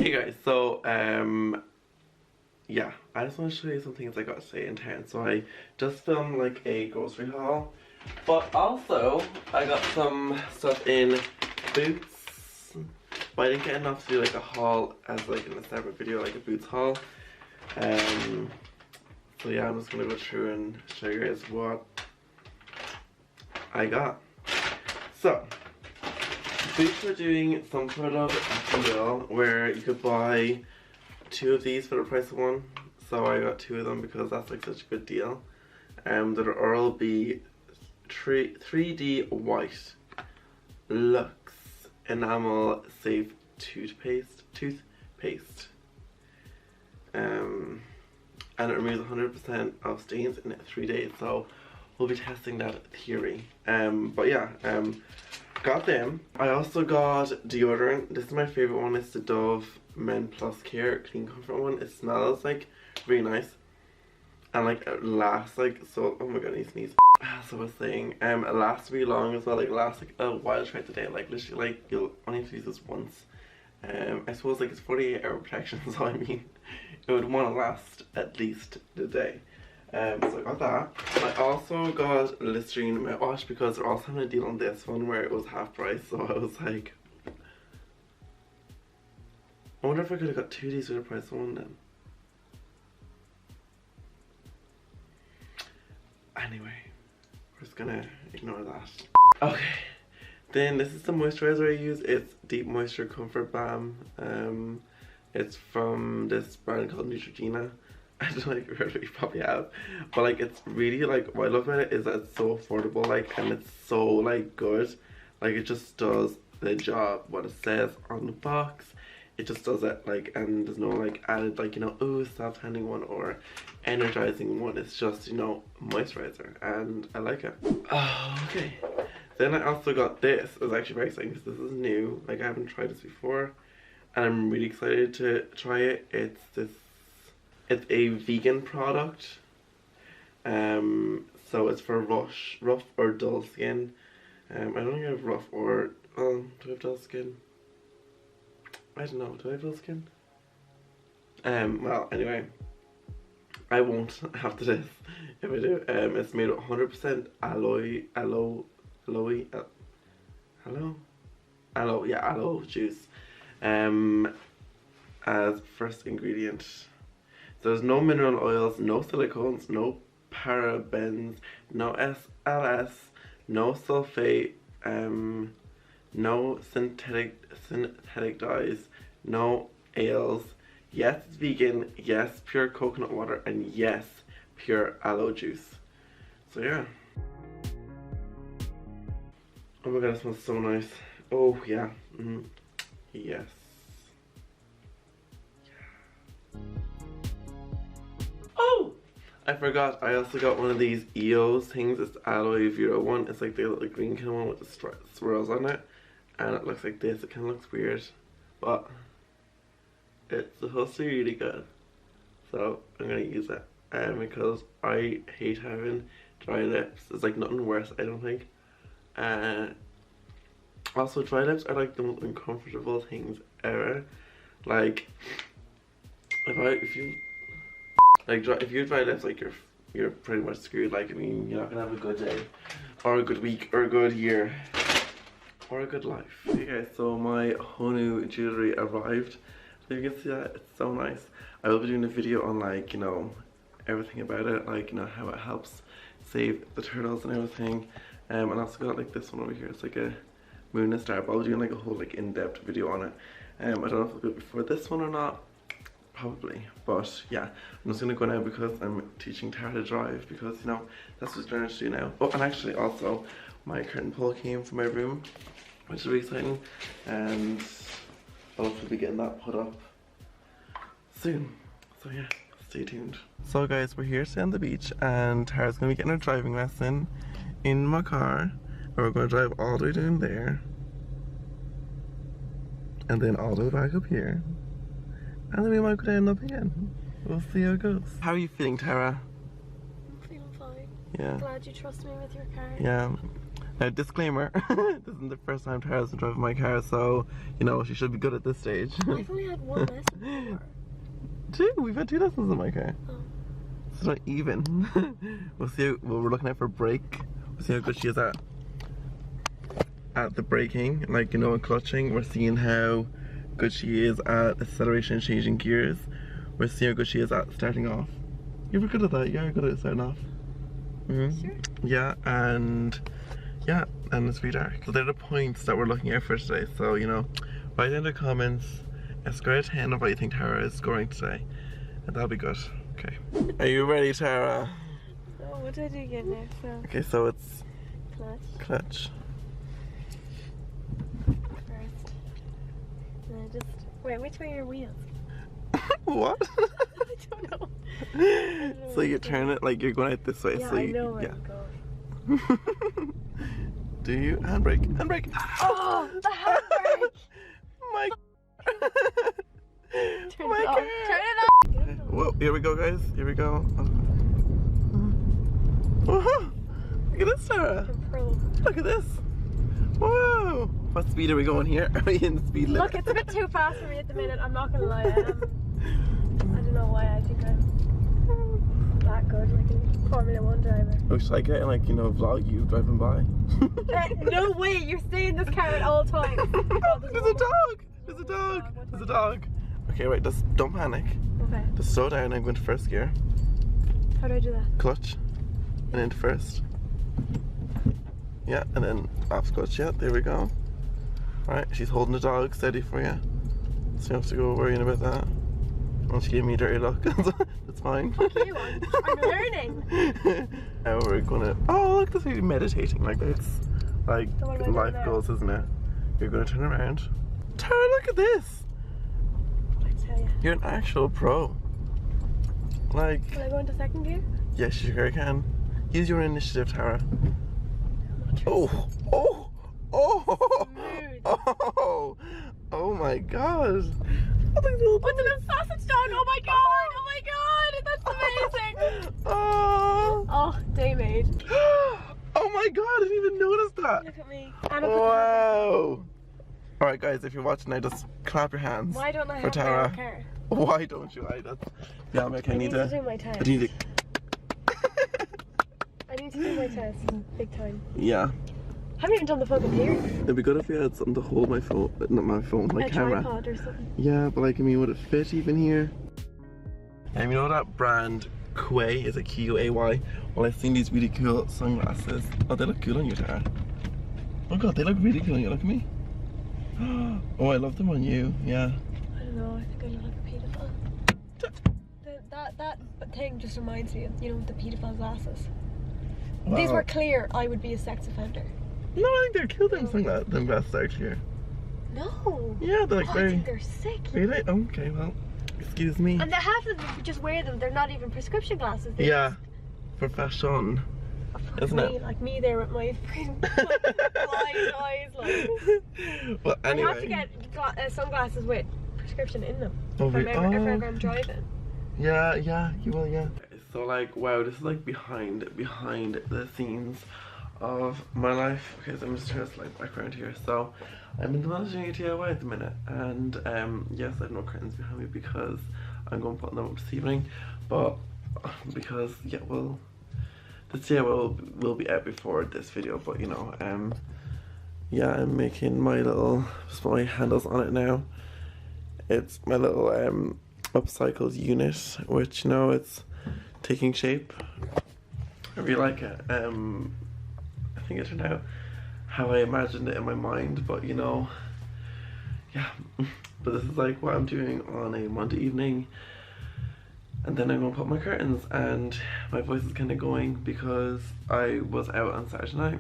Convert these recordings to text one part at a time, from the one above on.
Hey guys, so yeah, I just want to show you some things I got today in town. So I just filmed like a grocery haul, but also I got some stuff in Boots, but I didn't get enough to do like a haul as like in a separate video, like a Boots haul. So yeah, I'm just gonna go through and show you guys what I got. So Boots are doing some sort of deal where you could buy 2 of these for the price of 1. So I got 2 of them because that's like such a good deal. That'll all be 3D white Luxe enamel safe toothpaste. And it removes 100% of stains in 3 days. So we'll be testing that theory. But yeah, got them. I also got deodorant. This is my favorite one. It's the Dove Men Plus Care Clean Comfort one. It smells like really nice, and like it lasts like so. Oh my god, I need to sneeze. So I was saying, it lasts really long as well. Like it lasts like a while throughout the day. Like literally, like you'll only have to use this once. I suppose like it's 48-hour protection, so I mean, it would want to last at least the day. So I got that. I also got Listerine mouthwash because they're also having a deal on this one where it was half price. So I was like, I wonder if I could have got 2 of these for the price of 1 then. Anyway, we're just gonna ignore that. Okay, then this is the moisturizer I use. It's Deep Moisture Comfort Balm. It's from this brand called Neutrogena. I don't know if you've heard of it, you probably have. But like it's really like, what I love about it is that it's so affordable, like, and it's so like good. Like it just does the job, what it says on the box. It just does it, like, and there's no like added like, you know, ooh, soft handing one or energizing one. It's just, you know, moisturizer, and I like it. Oh, okay. Then I also got this. It was actually very exciting because this is new. Like I haven't tried this before, and I'm really excited to try it. It's a vegan product. So it's for rough or dull skin. I don't think I have rough or do I have dull skin? I don't know, do I have dull skin? Well, anyway, I won't after this if I do. It's made of 100% aloe juice as first ingredient. There's no mineral oils, no silicones, no parabens, no SLS, no sulfate, no synthetic dyes, no ales. Yes, it's vegan. Yes, pure coconut water, and yes, pure aloe juice. So yeah. Oh my god, it smells so nice. Oh yeah. Yes. Oh! I forgot, I also got one of these EOS things. It's the aloe vera one. It's like the little green kind of one with the swirls on it. And it looks like this. It kind of looks weird, but it's supposed to be really good. So I'm going to use it. Because I hate having dry lips. It's like nothing worse, I don't think. Also, dry lips are like the most uncomfortable things ever. Like, if you have dry lips, like you're pretty much screwed. Like, I mean, you're not gonna have a good day, or a good week, or a good year, or a good life. Okay guys, so my Honu jewelry arrived. So you can see that it's so nice. I will be doing a video on, like, you know, everything about it, like, you know, how it helps save the turtles and everything. And I also got like this one over here. It's like a moon and star, but I'll be doing like a whole like in-depth video on it. I don't know if I'll do it before this one or not. Probably, but yeah, I'm just gonna go now because I'm teaching Tara to drive, because, you know, that's what she's learning to do now. Oh, and actually also my curtain pole came from my room, which is really exciting, and I'll hopefully be getting that put up soon. So yeah, stay tuned. So guys, we're here today on the beach, and Tara's gonna be getting her driving lesson in my car, and we're gonna drive all the way down there, and then all the way back up here. And then we might go down up again. We'll see how it goes. How are you feeling, Tara? I'm feeling fine. Yeah. Glad you trust me with your car. Yeah. Now, disclaimer, this isn't the first time Tara's been driving my car, so, you know, she should be good at this stage. I've only had one lesson before. Two? We've had 2 lessons in my car. Oh. It's not even. We'll see. Well, we're looking at for brake. We'll see how good she is at the braking, like, you know, and clutching. We're seeing how good she is at acceleration and changing gears. We're seeing how good she is at starting off. You're good at that. You're good at starting off. Mm-hmm. Sure. Yeah, and it's pretty dark. So they're the points that we're looking at for today. So, you know, write in the comments a score of 10 of what you think Tara is scoring today, and that'll be good. Okay. Are you ready, Tara? Oh, what did I do again now? So. Okay, so it's Clutch. clutch. First. And I just wait. Which way are your wheels? What? I don't know. So you turn it like you're going out this way. Yeah, so I you, know where yeah. I'm going. Do you handbrake? Handbrake! Oh, the handbrake! My Turn my it off. God. Turn it off. Whoa, here we go, guys. Here we go. Whoa. Look at this, Tara. Control. Look at this. Whoa. What speed are we going here? Are we in the speed limit? Look, it's a bit too fast for me at the minute. I'm not gonna lie. I don't know why I think I'm that good, like a Formula 1 driver. Oh, should I get in, like, you know, vlog you driving by? No way, you're staying in this car at all times. Oh, There's a dog! There's a dog! There's a dog! Okay, wait, just don't panic. Okay. Just slow down and go into first gear. How do I do that? Clutch. And into first. Yeah, and then off clutch. Yeah, there we go. Alright, she's holding the dog steady for you. So you have to go worrying about that. Oh, she gave me a dirty look. That's fine. Fuck you, I'm learning. Now we're gonna. Oh, look, that's really meditating. Like, it's like So what am I doing life now? goals, isn't it? You're gonna turn around. Tara, look at this. I tell you. You're an actual pro. Like, Can I go into second gear? yes, you sure can. Use your initiative, Tara. Oh, oh, oh, Smooth. oh, oh my God. What's an sausage dog? Oh my god! Oh my god! That's amazing! Oh, Oh, day made. oh my God, I didn't even notice that. Look at me. And Wow. Alright guys, if you're watching now, just clap your hands. why don't I for have my Tara. own car? Why don't you? Yeah, I'm okay. I need to do my test. I need to. I need to do my test. Big time. Yeah. Haven't even done the fucking theory. It'd be good if we had something to hold my phone, not my phone, my A camera. tripod or something. Yeah, but like, I mean, would it fit even here? And you know that brand Quay, is it Q-A-Y? Well, I've seen these really cool sunglasses. Oh, they look cool on you, Tara. Oh God, they look really cool on you. Look at me. Oh, I love them on you. Yeah. I don't know. I think I look like a paedophile. That thing just reminds me of, you know, the paedophile glasses. If these Wow. were clear, I would be a sex offender. No, I think they're cool. Them glasses are clear. No. Yeah, they're like Oh, I very. think they're sick. Really? Okay, well, excuse me. And the half of them, if you just wear them, they're not even prescription glasses. They're Yeah, for fashion. just, Isn't me, it? like me there with my blind eyes. Like. Well, anyway. I have to get sunglasses with prescription in them Oh, if ever I'm driving. Yeah, you will, yeah. So like, wow, this is like behind the scenes of my life. Okay, so I'm just trying to like background here. So I'm in the middle of doing a DIY at the minute, and yes, I have no curtains behind me because I'm going to put them up this evening, but because yeah, well, this DIY will be out before this video, but you know, yeah, I'm making my little my handles on it now. It's my little upcycled unit, which, you know, it's taking shape. I really like it. I think it turned out how I imagined it in my mind, but you know, yeah. But this is like what I'm doing on a Monday evening, and then I'm gonna put my curtains, and my voice is kind of going because I was out on Saturday night.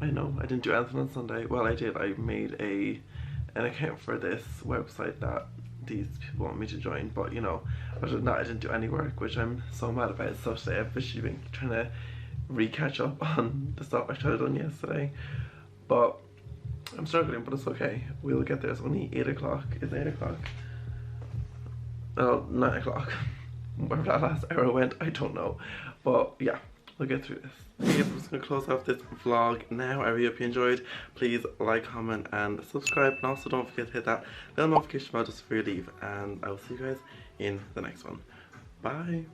I know, I didn't do anything on Sunday. Well, I did. I made an account for this website that these people want me to join, but you know, other than that, I didn't do any work, which I'm so mad about. So today I've literally been trying to re-catch up on the stuff I should have done yesterday, but I'm struggling, but it's okay. We'll get there. It's only 8 o'clock. It's 8 o'clock. Oh, 9 o'clock. Where that last hour went, I don't know. But yeah, We'll get through this. So yes, I'm just gonna close off this vlog now. I really hope you enjoyed. Please like, comment, and subscribe. And also don't forget to hit that little notification bell just before you leave. And I will see you guys in the next one. Bye.